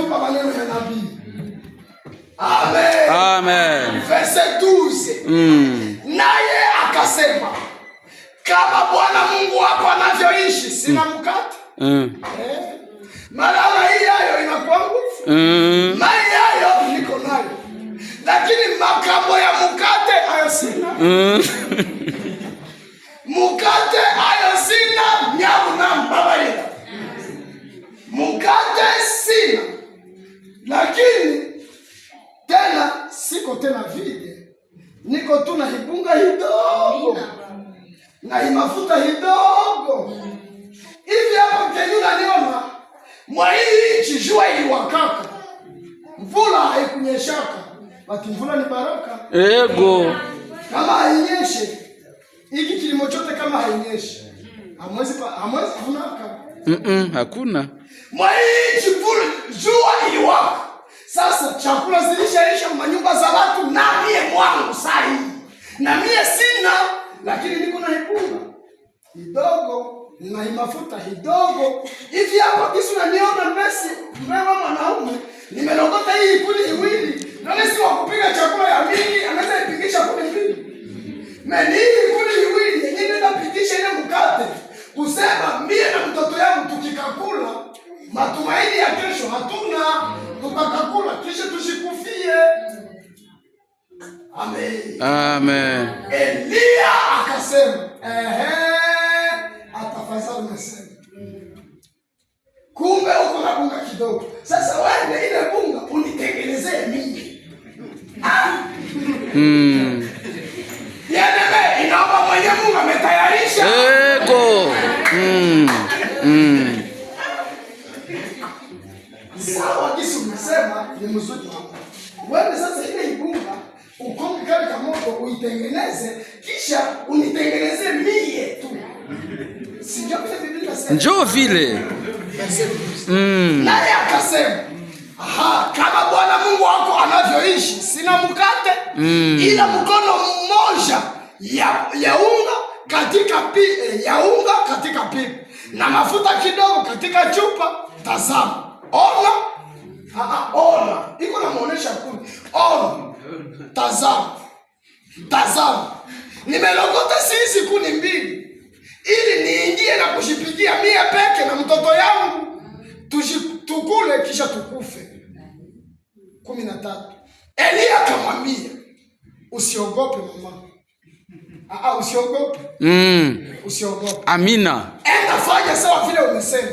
ametupa maneno ya nabii. Amen. Amen. Verset 12. Naye akasema, kama Bwana Mungu wako anavyoishi, sina mkate. Malala hii hayo inakuwa nguvu. Mai hayo niko nayo. Lakini makambo ya mkate hayo sina. Mkate hayo sina, nyabu na mbabarira. Mkate sina. Lakini tena siko tena vile. Niko tu na hibunga hidogo. Na himafuta hidogo. Hivi hapo kenyuna niona. Mwa hii nchi jua iliwakaka. Mvula haikunyeshaka. Baki mvula ni baraka. Ego. Kama hainyeshe, hiki kilimo chote kama hainyeshe, hamwezi kunaka. Hakuna. Mwa hii nchi jua iliwaka. Sasa chakula zilishaisha manyumba za watu na mie mwangu sahi. Na mie sina, lakini niko na hipunga hidogo. Na mafuta hidogo. Hivi hapo kisu na niona mbesi. Mwewa mwanaume. Nimelogota hii kuli iwili. Nani si wakupiga chakula ya mingi. Anaweza ipigisha kuli mbili. Meni hii kuli iwili. Yenye nenda pigisha ile mkate. Kusema mie na mtoto yangu tukikakula. Matumaini ya kesho hatuna. Tukakakula kisha tushikufie. Amen. Amen. Elia akasema. Atafadhali nasema. Kumbe uko na bunga kidogo. Sasa wewe ile bunga unitengenezee mimi. Yaani inaomba mwenye Mungu ametayarisha. Ego. Sawa kisi umesema ni mzuri wangu. Wewe sasa ile bunga ukonge kale kama moto uitengeneze kisha unitengenezee mie tu. Njoo vile. Naye akasema, kama Bwana Mungu wako anavyoishi, sina mkate ila mkono mmoja ya unga katika pipa na mafuta kidogo katika chupa. Tazama. Ona. Ona. Iko na muonesha kuni. Ona. Tazama. Nimelogota sisi kuni mbili. Ili niingie na kushipigia mie peke na mtoto yangu. Tukule kisha tukufe. 13. Elia akamwambia, usiogope mama. Usiogope. Usiogope. Amina. Enda fanya sawa vile umesema.